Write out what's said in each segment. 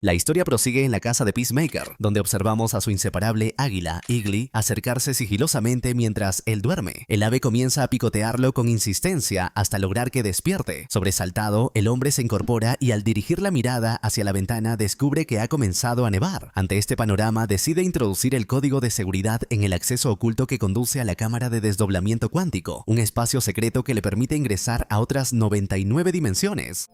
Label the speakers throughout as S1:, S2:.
S1: La historia prosigue en la casa de Peacemaker, donde observamos a su inseparable águila, Eagly, acercarse sigilosamente mientras él duerme. El ave comienza a picotearlo con insistencia hasta lograr que despierte. Sobresaltado, el hombre se incorpora y al dirigir la mirada hacia la ventana descubre que ha comenzado a nevar. Ante este panorama decide introducir el código de seguridad en el acceso oculto que conduce a la cámara de desdoblamiento cuántico, un espacio secreto que le permite ingresar a otras 99 dimensiones.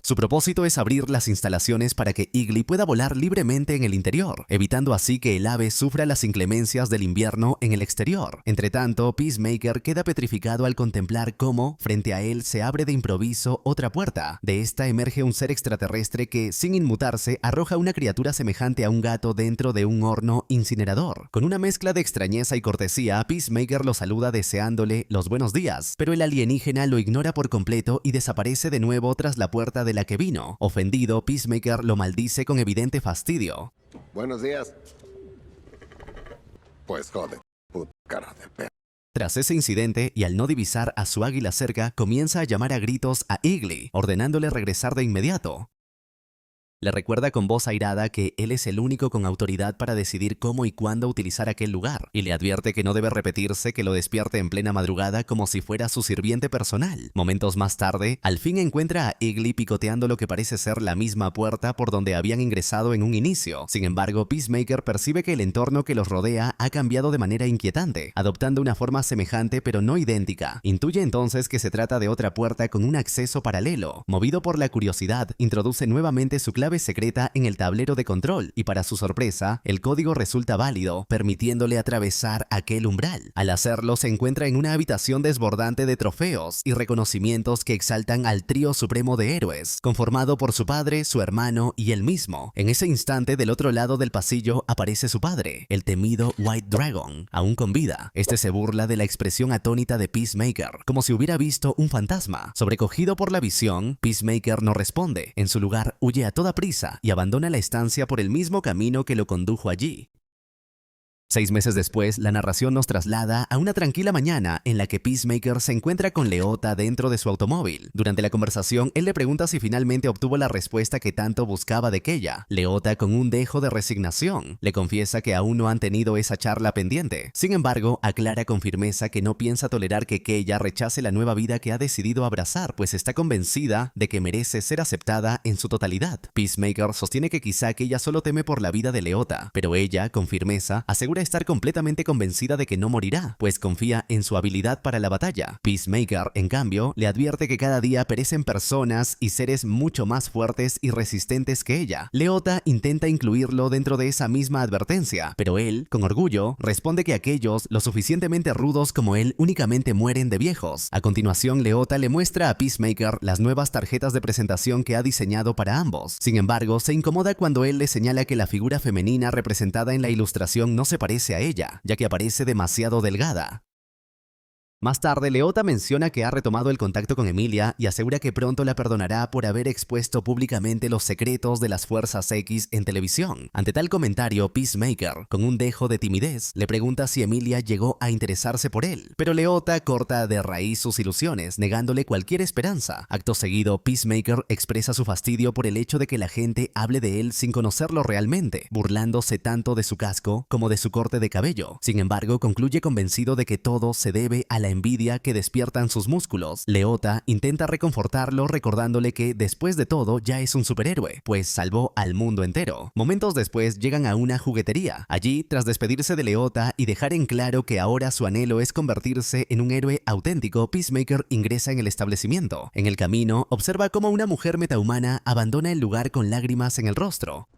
S1: Su propósito es abrir las instalaciones para que Eagly pueda volar libremente en el interior, evitando así que el ave sufra las inclemencias del invierno en el exterior. Entretanto, Peacemaker queda petrificado al contemplar cómo, frente a él, se abre de improviso otra puerta. De esta emerge un ser extraterrestre que, sin inmutarse, arroja una criatura semejante a un gato dentro de un horno incinerador. Con una mezcla de extrañeza y cortesía, Peacemaker lo saluda deseándole los buenos días, pero el alienígena lo ignora por completo y desaparece de nuevo tras la puerta de la que vino. Ofendido, Peacemaker lo maldice con evidente fastidio.
S2: Buenos días. Pues joder, puta cara de perro.
S1: Tras ese incidente y al no divisar a su águila cerca, comienza a llamar a gritos a Eagly, ordenándole regresar de inmediato. Le recuerda con voz airada que él es el único con autoridad para decidir cómo y cuándo utilizar aquel lugar, y le advierte que no debe repetirse que lo despierte en plena madrugada como si fuera su sirviente personal. Momentos más tarde, al fin encuentra a Eagly picoteando lo que parece ser la misma puerta por donde habían ingresado en un inicio. Sin embargo, Peacemaker percibe que el entorno que los rodea ha cambiado de manera inquietante, adoptando una forma semejante pero no idéntica. Intuye entonces que se trata de otra puerta con un acceso paralelo. Movido por la curiosidad, introduce nuevamente su clave secreta en el tablero de control y para su sorpresa, el código resulta válido, permitiéndole atravesar aquel umbral. Al hacerlo, se encuentra en una habitación desbordante de trofeos y reconocimientos que exaltan al trío supremo de héroes, conformado por su padre, su hermano y él mismo. En ese instante, del otro lado del pasillo, aparece su padre, el temido White Dragon, aún con vida. Este se burla de la expresión atónita de Peacemaker, como si hubiera visto un fantasma. Sobrecogido por la visión, Peacemaker no responde. En su lugar, huye a toda prisa y abandona la estancia por el mismo camino que lo condujo allí. 6 meses después, la narración nos traslada a una tranquila mañana en la que Peacemaker se encuentra con Leota dentro de su automóvil. Durante la conversación, él le pregunta si finalmente obtuvo la respuesta que tanto buscaba de Keya. Leota, con un dejo de resignación, le confiesa que aún no han tenido esa charla pendiente. Sin embargo, aclara con firmeza que no piensa tolerar que Keya rechace la nueva vida que ha decidido abrazar, pues está convencida de que merece ser aceptada en su totalidad. Peacemaker sostiene que quizá Keya solo teme por la vida de Leota, pero ella, con firmeza, asegura estar completamente convencida de que no morirá, pues confía en su habilidad para la batalla. Peacemaker, en cambio, le advierte que cada día perecen personas y seres mucho más fuertes y resistentes que ella. Leota intenta incluirlo dentro de esa misma advertencia, pero él, con orgullo, responde que aquellos lo suficientemente rudos como él únicamente mueren de viejos. A continuación, Leota le muestra a Peacemaker las nuevas tarjetas de presentación que ha diseñado para ambos. Sin embargo, se incomoda cuando él le señala que la figura femenina representada en la ilustración no se parece a ella, ya que aparece demasiado delgada. Más tarde, Leota menciona que ha retomado el contacto con Emilia y asegura que pronto la perdonará por haber expuesto públicamente los secretos de las Fuerzas X en televisión. Ante tal comentario, Peacemaker, con un dejo de timidez, le pregunta si Emilia llegó a interesarse por él, pero Leota corta de raíz sus ilusiones, negándole cualquier esperanza. Acto seguido, Peacemaker expresa su fastidio por el hecho de que la gente hable de él sin conocerlo realmente, burlándose tanto de su casco como de su corte de cabello. Sin embargo, concluye convencido de que todo se debe a la envidia que despiertan sus músculos. Leota intenta reconfortarlo recordándole que después de todo ya es un superhéroe, pues salvó al mundo entero. Momentos después llegan a una juguetería. Allí, tras despedirse de Leota y dejar en claro que ahora su anhelo es convertirse en un héroe auténtico, Peacemaker ingresa en el establecimiento. En el camino, observa cómo una mujer metahumana abandona el lugar con lágrimas en el rostro.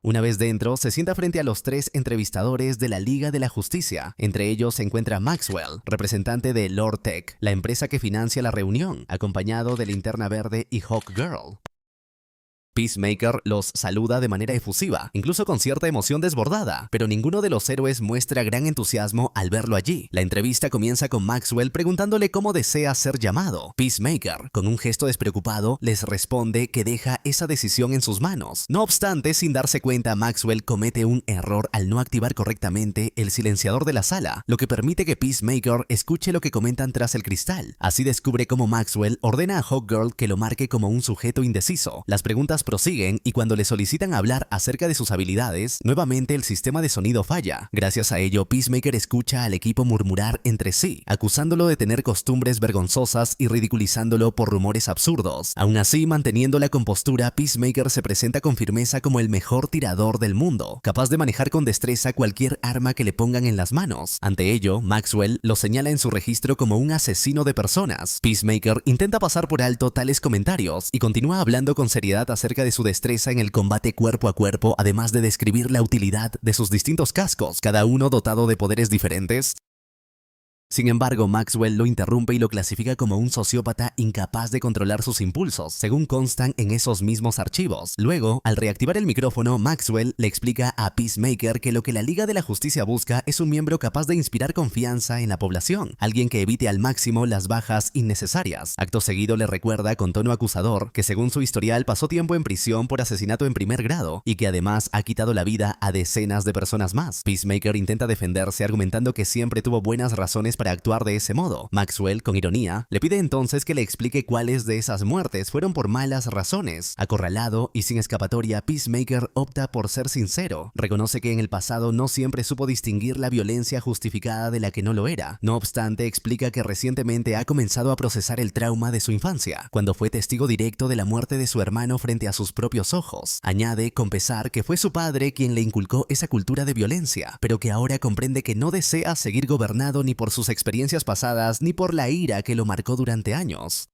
S1: Una vez dentro, se sienta frente a los 3 entrevistadores de la Liga de la Justicia. Entre ellos se encuentra Maxwell, representante de Lord Tech, la empresa que financia la reunión, acompañado de Linterna Verde y Hawkgirl. Peacemaker los saluda de manera efusiva, incluso con cierta emoción desbordada, pero ninguno de los héroes muestra gran entusiasmo al verlo allí. La entrevista comienza con Maxwell preguntándole cómo desea ser llamado. Peacemaker, con un gesto despreocupado, les responde que deja esa decisión en sus manos. No obstante, sin darse cuenta, Maxwell comete un error al no activar correctamente el silenciador de la sala, lo que permite que Peacemaker escuche lo que comentan tras el cristal. Así descubre cómo Maxwell ordena a Hawkgirl que lo marque como un sujeto indeciso. Las preguntas prosiguen y cuando le solicitan hablar acerca de sus habilidades, nuevamente el sistema de sonido falla. Gracias a ello, Peacemaker escucha al equipo murmurar entre sí, acusándolo de tener costumbres vergonzosas y ridiculizándolo por rumores absurdos. Aún así, manteniendo la compostura, Peacemaker se presenta con firmeza como el mejor tirador del mundo, capaz de manejar con destreza cualquier arma que le pongan en las manos. Ante ello, Maxwell lo señala en su registro como un asesino de personas. Peacemaker intenta pasar por alto tales comentarios y continúa hablando con seriedad acerca de su destreza en el combate cuerpo a cuerpo, además de describir la utilidad de sus distintos cascos, cada uno dotado de poderes diferentes. Sin embargo, Maxwell lo interrumpe y lo clasifica como un sociópata incapaz de controlar sus impulsos, según constan en esos mismos archivos. Luego, al reactivar el micrófono, Maxwell le explica a Peacemaker que lo que la Liga de la Justicia busca es un miembro capaz de inspirar confianza en la población, alguien que evite al máximo las bajas innecesarias. Acto seguido le recuerda con tono acusador que según su historial pasó tiempo en prisión por asesinato en primer grado y que además ha quitado la vida a decenas de personas más. Peacemaker intenta defenderse argumentando que siempre tuvo buenas razones para actuar de ese modo. Maxwell, con ironía, le pide entonces que le explique cuáles de esas muertes fueron por malas razones. Acorralado y sin escapatoria, Peacemaker opta por ser sincero. Reconoce que en el pasado no siempre supo distinguir la violencia justificada de la que no lo era. No obstante, explica que recientemente ha comenzado a procesar el trauma de su infancia, cuando fue testigo directo de la muerte de su hermano frente a sus propios ojos. Añade con pesar que fue su padre quien le inculcó esa cultura de violencia, pero que ahora comprende que no desea seguir gobernado ni por sus experiencias pasadas ni por la ira que lo marcó durante años.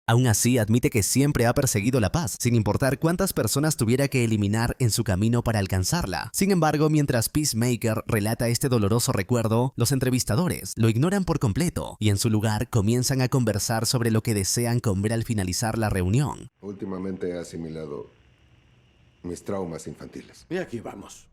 S1: Aún así, admite que siempre ha perseguido la paz, sin importar cuántas personas tuviera que eliminar en su camino para alcanzarla. Sin embargo, mientras Peacemaker relata este doloroso recuerdo, los entrevistadores lo ignoran por completo y en su lugar comienzan a conversar sobre lo que desean comer al finalizar la reunión.
S2: Últimamente he asimilado mis traumas infantiles.
S3: Y aquí vamos.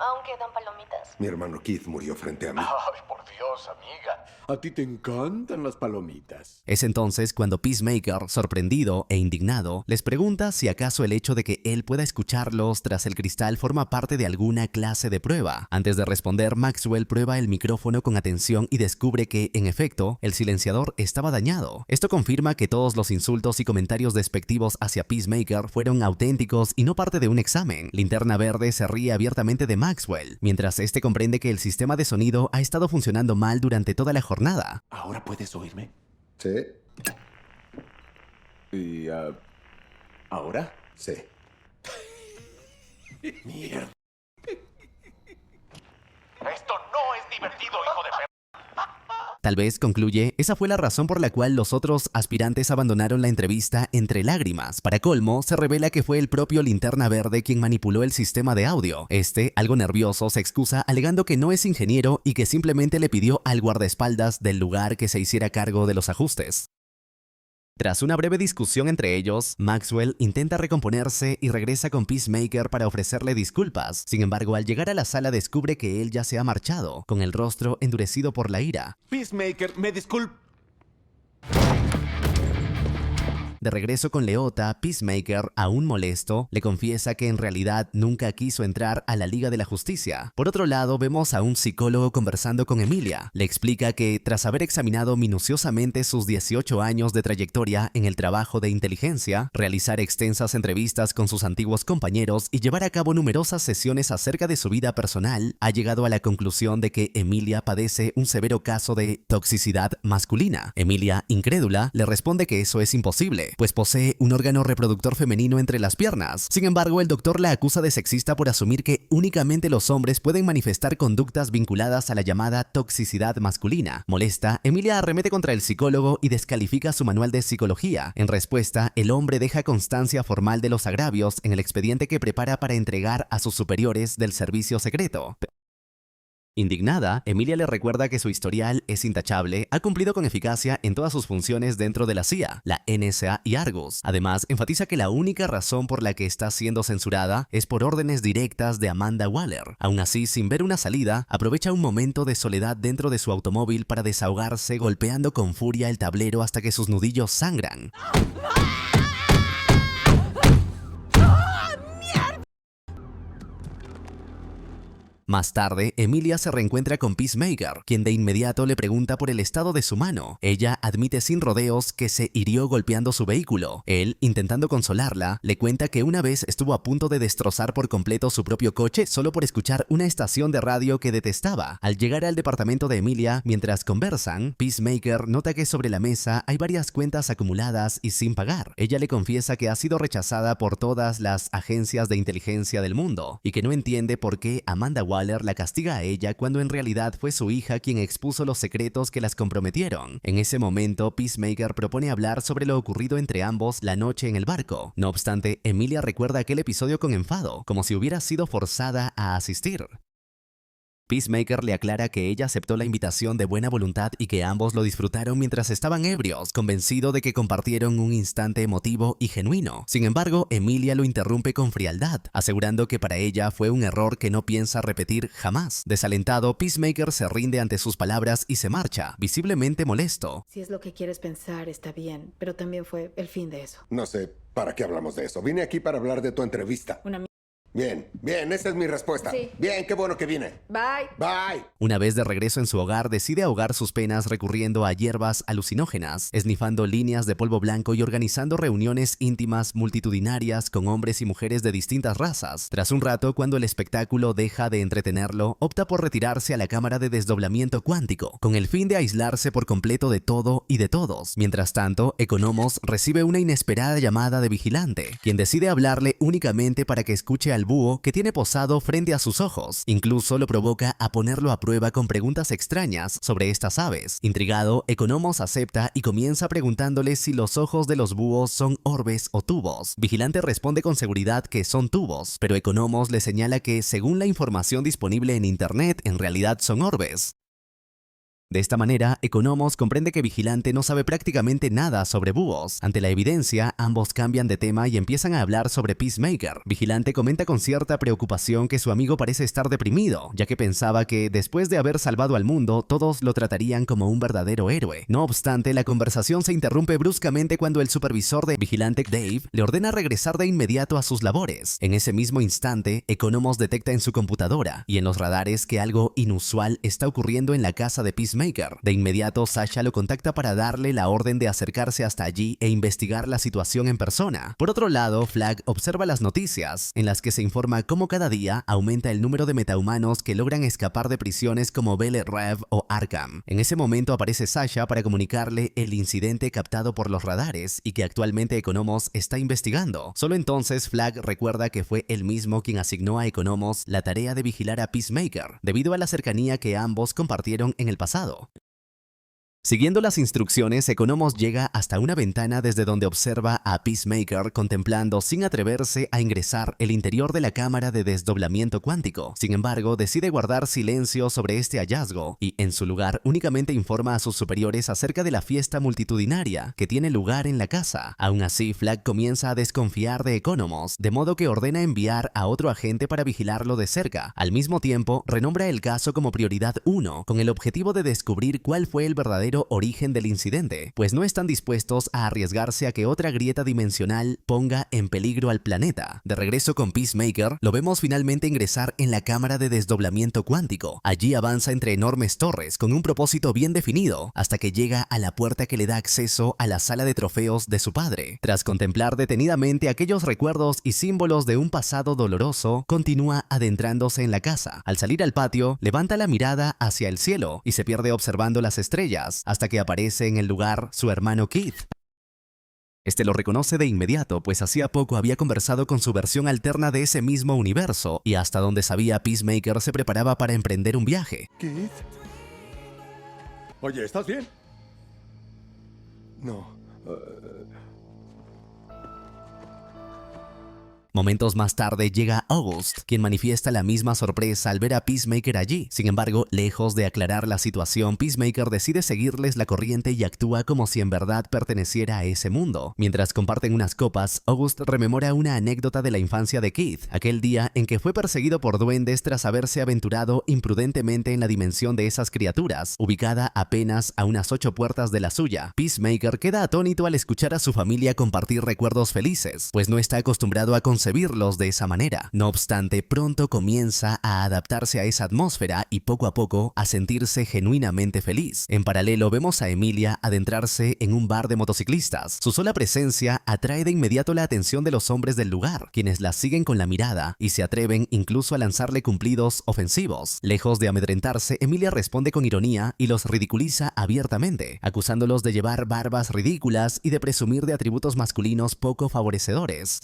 S4: Aún quedan palomitas.
S2: Mi hermano Keith murió frente a mí.
S3: Ay, por Dios, amiga. A ti te encantan las palomitas.
S1: Es entonces cuando Peacemaker, sorprendido e indignado, les pregunta si acaso el hecho de que él pueda escucharlos tras el cristal forma parte de alguna clase de prueba. Antes de responder, Maxwell prueba el micrófono con atención y descubre que, en efecto, el silenciador estaba dañado. Esto confirma que todos los insultos y comentarios despectivos hacia Peacemaker fueron auténticos y no parte de un examen. Linterna Verde se ríe abiertamente de Maxwell, mientras este comprende que el sistema de sonido ha estado funcionando mal durante toda la jornada.
S3: ¿Ahora puedes oírme?
S2: ¿Sí?
S3: ¿Y ahora?
S2: Sí.
S3: Mierda. Esto no es divertido, hijo de perra.
S1: Tal vez, concluye, esa fue la razón por la cual los otros aspirantes abandonaron la entrevista entre lágrimas. Para colmo, se revela que fue el propio Linterna Verde quien manipuló el sistema de audio. Este, algo nervioso, se excusa alegando que no es ingeniero y que simplemente le pidió al guardaespaldas del lugar que se hiciera cargo de los ajustes. Tras una breve discusión entre ellos, Maxwell intenta recomponerse y regresa con Peacemaker para ofrecerle disculpas. Sin embargo, al llegar a la sala descubre que él ya se ha marchado, con el rostro endurecido por la ira.
S3: Peacemaker, me disculpo.
S1: De regreso con Leota, Peacemaker, aún molesto, le confiesa que en realidad nunca quiso entrar a la Liga de la Justicia. Por otro lado, vemos a un psicólogo conversando con Emilia. Le explica que, tras haber examinado minuciosamente sus 18 años de trayectoria en el trabajo de inteligencia, realizar extensas entrevistas con sus antiguos compañeros y llevar a cabo numerosas sesiones acerca de su vida personal, ha llegado a la conclusión de que Emilia padece un severo caso de toxicidad masculina. Emilia, incrédula, le responde que eso es imposible, pues posee un órgano reproductor femenino entre las piernas. Sin embargo, el doctor la acusa de sexista por asumir que únicamente los hombres pueden manifestar conductas vinculadas a la llamada toxicidad masculina. Molesta, Emilia arremete contra el psicólogo y descalifica su manual de psicología. En respuesta, el hombre deja constancia formal de los agravios en el expediente que prepara para entregar a sus superiores del servicio secreto. Indignada, Emilia le recuerda que su historial es intachable, ha cumplido con eficacia en todas sus funciones dentro de la CIA, la NSA y Argus. Además, enfatiza que la única razón por la que está siendo censurada es por órdenes directas de Amanda Waller. Aún así, sin ver una salida, aprovecha un momento de soledad dentro de su automóvil para desahogarse golpeando con furia el tablero hasta que sus nudillos sangran. Más tarde, Emilia se reencuentra con Peacemaker, quien de inmediato le pregunta por el estado de su mano. Ella admite sin rodeos que se hirió golpeando su vehículo. Él, intentando consolarla, le cuenta que una vez estuvo a punto de destrozar por completo su propio coche solo por escuchar una estación de radio que detestaba. Al llegar al departamento de Emilia, mientras conversan, Peacemaker nota que sobre la mesa hay varias cuentas acumuladas y sin pagar. Ella le confiesa que ha sido rechazada por todas las agencias de inteligencia del mundo y que no entiende por qué Amanda Waller la castiga a ella cuando en realidad fue su hija quien expuso los secretos que las comprometieron. En ese momento, Peacemaker propone hablar sobre lo ocurrido entre ambos la noche en el barco. No obstante, Emilia recuerda aquel episodio con enfado, como si hubiera sido forzada a asistir. Peacemaker le aclara que ella aceptó la invitación de buena voluntad y que ambos lo disfrutaron mientras estaban ebrios, convencido de que compartieron un instante emotivo y genuino. Sin embargo, Emilia lo interrumpe con frialdad, asegurando que para ella fue un error que no piensa repetir jamás. Desalentado, Peacemaker se rinde ante sus palabras y se marcha, visiblemente molesto.
S5: Si es lo que quieres pensar, está bien, pero también fue el fin de eso.
S2: No sé para qué hablamos de eso. Vine aquí para hablar de tu entrevista. Bien, esa es mi respuesta.
S5: Sí.
S2: Bien, qué bueno que vine.
S5: Bye.
S2: Bye.
S1: Una vez de regreso en su hogar, decide ahogar sus penas recurriendo a hierbas alucinógenas, esnifando líneas de polvo blanco y organizando reuniones íntimas multitudinarias con hombres y mujeres de distintas razas. Tras un rato, cuando el espectáculo deja de entretenerlo, opta por retirarse a la cámara de desdoblamiento cuántico, con el fin de aislarse por completo de todo y de todos. Mientras tanto, Economos recibe una inesperada llamada de Vigilante, quien decide hablarle únicamente para que escuche al búho que tiene posado frente a sus ojos. Incluso lo provoca a ponerlo a prueba con preguntas extrañas sobre estas aves. Intrigado, Economos acepta y comienza preguntándole si los ojos de los búhos son orbes o tubos. Vigilante responde con seguridad que son tubos, pero Economos le señala que, según la información disponible en internet, en realidad son orbes. De esta manera, Economos comprende que Vigilante no sabe prácticamente nada sobre búhos. Ante la evidencia, ambos cambian de tema y empiezan a hablar sobre Peacemaker. Vigilante comenta con cierta preocupación que su amigo parece estar deprimido, ya que pensaba que, después de haber salvado al mundo, todos lo tratarían como un verdadero héroe. No obstante, la conversación se interrumpe bruscamente cuando el supervisor de Vigilante, Dave, le ordena regresar de inmediato a sus labores. En ese mismo instante, Economos detecta en su computadora y en los radares que algo inusual está ocurriendo en la casa de Peacemaker. De inmediato, Sasha lo contacta para darle la orden de acercarse hasta allí e investigar la situación en persona. Por otro lado, Flag observa las noticias, en las que se informa cómo cada día aumenta el número de metahumanos que logran escapar de prisiones como Belle Reve o Arkham. En ese momento aparece Sasha para comunicarle el incidente captado por los radares y que actualmente Economos está investigando. Solo entonces Flag recuerda que fue él mismo quien asignó a Economos la tarea de vigilar a Peacemaker, debido a la cercanía que ambos compartieron en el pasado. Siguiendo las instrucciones, Economos llega hasta una ventana desde donde observa a Peacemaker contemplando sin atreverse a ingresar el interior de la cámara de desdoblamiento cuántico. Sin embargo, decide guardar silencio sobre este hallazgo y, en su lugar, únicamente informa a sus superiores acerca de la fiesta multitudinaria que tiene lugar en la casa. Aún así, Flag comienza a desconfiar de Economos, de modo que ordena enviar a otro agente para vigilarlo de cerca. Al mismo tiempo, renombra el caso como prioridad 1, con el objetivo de descubrir cuál fue el verdadero origen del incidente, pues no están dispuestos a arriesgarse a que otra grieta dimensional ponga en peligro al planeta. De regreso con Peacemaker, lo vemos finalmente ingresar en la cámara de desdoblamiento cuántico. Allí avanza entre enormes torres con un propósito bien definido, hasta que llega a la puerta que le da acceso a la sala de trofeos de su padre. Tras contemplar detenidamente aquellos recuerdos y símbolos de un pasado doloroso, continúa adentrándose en la casa. Al salir al patio, levanta la mirada hacia el cielo y se pierde observando las estrellas, hasta que aparece en el lugar su hermano Keith. Este lo reconoce de inmediato, pues hacía poco había conversado con su versión alterna de ese mismo universo, y hasta donde sabía, Peacemaker se preparaba para emprender un viaje.
S3: Keith. Oye, ¿estás bien?
S2: No.
S1: Momentos más tarde llega August, quien manifiesta la misma sorpresa al ver a Peacemaker allí. Sin embargo, lejos de aclarar la situación, Peacemaker decide seguirles la corriente y actúa como si en verdad perteneciera a ese mundo. Mientras comparten unas copas, August rememora una anécdota de la infancia de Keith, aquel día en que fue perseguido por duendes tras haberse aventurado imprudentemente en la dimensión de esas criaturas, ubicada apenas a unas 8 puertas de la suya. Peacemaker queda atónito al escuchar a su familia compartir recuerdos felices, pues no está acostumbrado a concebirlos de esa manera. No obstante, pronto comienza a adaptarse a esa atmósfera y poco a poco a sentirse genuinamente feliz. En paralelo, vemos a Emilia adentrarse en un bar de motociclistas. Su sola presencia atrae de inmediato la atención de los hombres del lugar, quienes la siguen con la mirada y se atreven incluso a lanzarle cumplidos ofensivos. Lejos de amedrentarse, Emilia responde con ironía y los ridiculiza abiertamente, acusándolos de llevar barbas ridículas y de presumir de atributos masculinos poco favorecedores.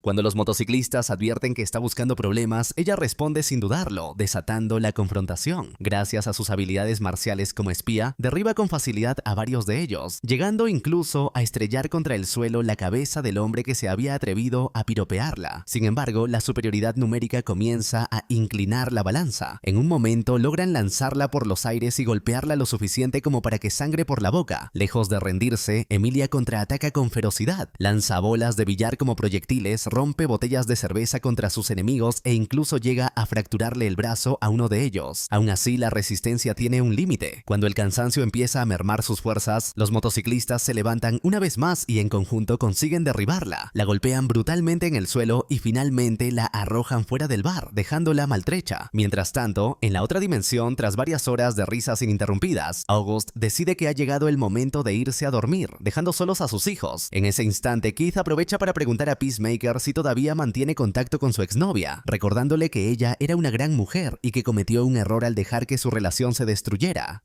S1: Cuando los motociclistas advierten que está buscando problemas, ella responde sin dudarlo, desatando la confrontación. Gracias a sus habilidades marciales como espía, derriba con facilidad a varios de ellos, llegando incluso a estrellar contra el suelo la cabeza del hombre que se había atrevido a piropearla. Sin embargo, la superioridad numérica comienza a inclinar la balanza. En un momento logran lanzarla por los aires y golpearla lo suficiente como para que sangre por la boca. Lejos de rendirse, Emilia contraataca con ferocidad, lanza bolas de billar como proyectiles, rompe botellas de cerveza contra sus enemigos e incluso llega a fracturarle el brazo a uno de ellos. Aún así, la resistencia tiene un límite. Cuando el cansancio empieza a mermar sus fuerzas, los motociclistas se levantan una vez más y en conjunto consiguen derribarla. La golpean brutalmente en el suelo y finalmente la arrojan fuera del bar, dejándola maltrecha. Mientras tanto, en la otra dimensión, tras varias horas de risas ininterrumpidas, August decide que ha llegado el momento de irse a dormir, dejando solos a sus hijos. En ese instante, Keith aprovecha para preguntar a Peacemaker si todavía mantiene contacto con su exnovia, recordándole que ella era una gran mujer y que cometió un error al dejar que su relación se destruyera.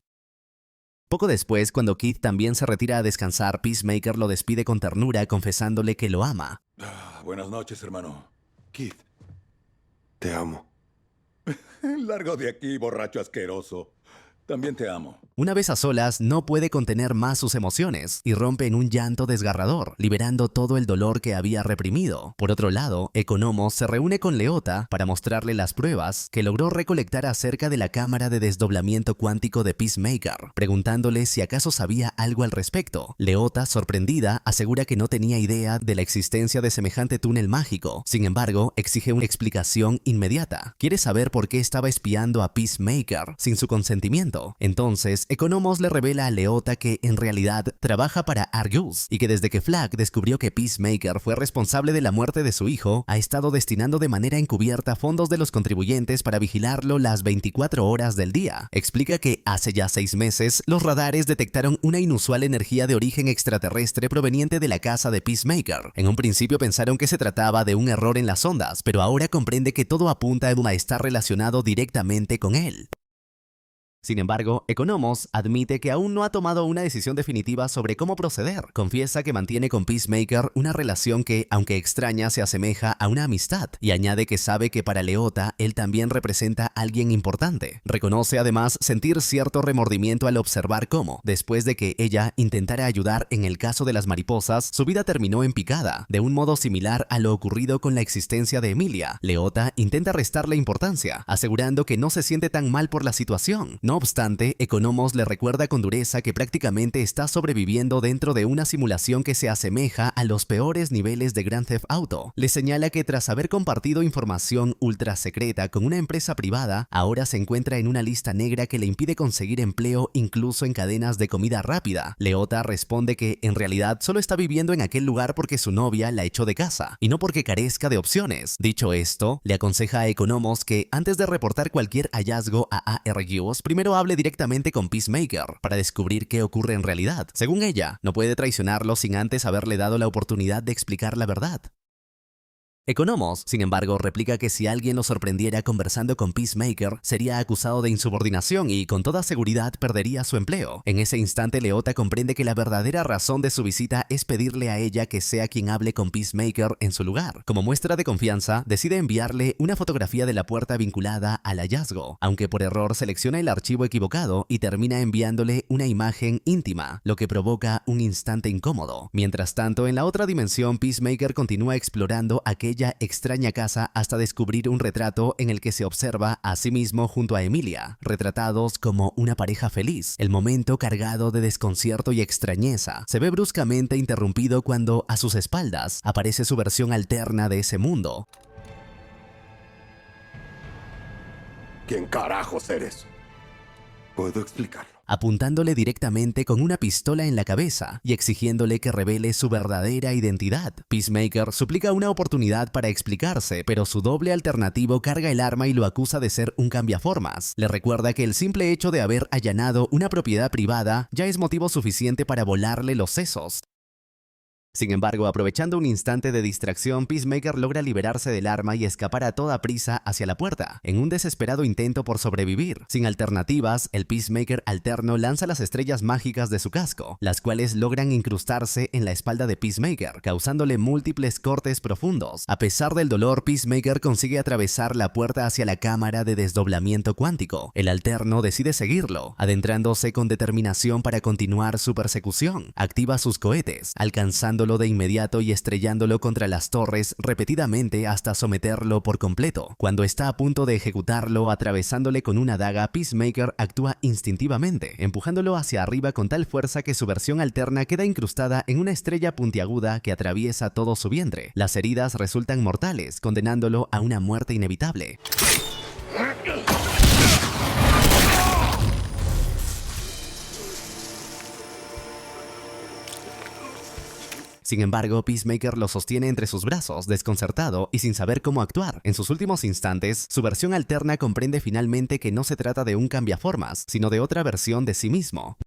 S1: Poco después, cuando Keith también se retira a descansar, Peacemaker lo despide con ternura, confesándole que lo ama.
S3: Buenas noches, hermano.
S2: Keith, te amo.
S3: Largo de aquí, borracho asqueroso. También te amo.
S1: Una vez a solas, no puede contener más sus emociones y rompe en un llanto desgarrador, liberando todo el dolor que había reprimido. Por otro lado, Economos se reúne con Leota para mostrarle las pruebas que logró recolectar acerca de la cámara de desdoblamiento cuántico de Peacemaker, preguntándole si acaso sabía algo al respecto. Leota, sorprendida, asegura que no tenía idea de la existencia de semejante túnel mágico. Sin embargo, exige una explicación inmediata. Quiere saber por qué estaba espiando a Peacemaker sin su consentimiento. Entonces, Economos le revela a Leota que en realidad trabaja para Argus y que desde que Flag descubrió que Peacemaker fue responsable de la muerte de su hijo, ha estado destinando de manera encubierta fondos de los contribuyentes para vigilarlo las 24 horas del día. Explica que hace ya 6 meses, los radares detectaron una inusual energía de origen extraterrestre proveniente de la casa de Peacemaker. En un principio pensaron que se trataba de un error en las ondas, pero ahora comprende que todo apunta a estar relacionado directamente con él. Sin embargo, Economos admite que aún no ha tomado una decisión definitiva sobre cómo proceder. Confiesa que mantiene con Peacemaker una relación que, aunque extraña, se asemeja a una amistad, y añade que sabe que para Leota él también representa a alguien importante. Reconoce además sentir cierto remordimiento al observar cómo, después de que ella intentara ayudar en el caso de las mariposas, su vida terminó en picada, de un modo similar a lo ocurrido con la existencia de Emilia. Leota intenta restarle importancia, asegurando que no se siente tan mal por la situación. No obstante, Economos le recuerda con dureza que prácticamente está sobreviviendo dentro de una simulación que se asemeja a los peores niveles de Grand Theft Auto. Le señala que tras haber compartido información ultra secreta con una empresa privada, ahora se encuentra en una lista negra que le impide conseguir empleo incluso en cadenas de comida rápida. Leota responde que en realidad solo está viviendo en aquel lugar porque su novia la echó de casa, y no porque carezca de opciones. Dicho esto, le aconseja a Economos que antes de reportar cualquier hallazgo a Argus, primero hable directamente con Peacemaker para descubrir qué ocurre en realidad. Según ella, no puede traicionarlo sin antes haberle dado la oportunidad de explicar la verdad. Economos, sin embargo, replica que si alguien lo sorprendiera conversando con Peacemaker, sería acusado de insubordinación y con toda seguridad perdería su empleo. En ese instante, Leota comprende que la verdadera razón de su visita es pedirle a ella que sea quien hable con Peacemaker en su lugar. Como muestra de confianza, decide enviarle una fotografía de la puerta vinculada al hallazgo, aunque por error selecciona el archivo equivocado y termina enviándole una imagen íntima, lo que provoca un instante incómodo. Mientras tanto, en la otra dimensión, Peacemaker continúa explorando aquella extraña casa hasta descubrir un retrato en el que se observa a sí mismo junto a Emilia, retratados como una pareja feliz. El momento, cargado de desconcierto y extrañeza, se ve bruscamente interrumpido cuando a sus espaldas aparece su versión alterna de ese mundo.
S2: ¿Quién carajos eres? ¿Puedo explicarlo?
S1: Apuntándole directamente con una pistola en la cabeza y exigiéndole que revele su verdadera identidad. Peacemaker suplica una oportunidad para explicarse, pero su doble alternativo carga el arma y lo acusa de ser un cambiaformas. Le recuerda que el simple hecho de haber allanado una propiedad privada ya es motivo suficiente para volarle los sesos. Sin embargo, aprovechando un instante de distracción, Peacemaker logra liberarse del arma y escapar a toda prisa hacia la puerta, en un desesperado intento por sobrevivir. Sin alternativas, el Peacemaker alterno lanza las estrellas mágicas de su casco, las cuales logran incrustarse en la espalda de Peacemaker, causándole múltiples cortes profundos. A pesar del dolor, Peacemaker consigue atravesar la puerta hacia la cámara de desdoblamiento cuántico. El alterno decide seguirlo, adentrándose con determinación para continuar su persecución. Activa sus cohetes, alcanzando de inmediato y estrellándolo contra las torres repetidamente hasta someterlo por completo. Cuando está a punto de ejecutarlo atravesándole con una daga, Peacemaker actúa instintivamente, empujándolo hacia arriba con tal fuerza que su versión alterna queda incrustada en una estrella puntiaguda que atraviesa todo su vientre. Las heridas resultan mortales, condenándolo a una muerte inevitable. Sin embargo, Peacemaker lo sostiene entre sus brazos, desconcertado y sin saber cómo actuar. En sus últimos instantes, su versión alterna comprende finalmente que no se trata de un cambiaformas, sino de otra versión de sí mismo.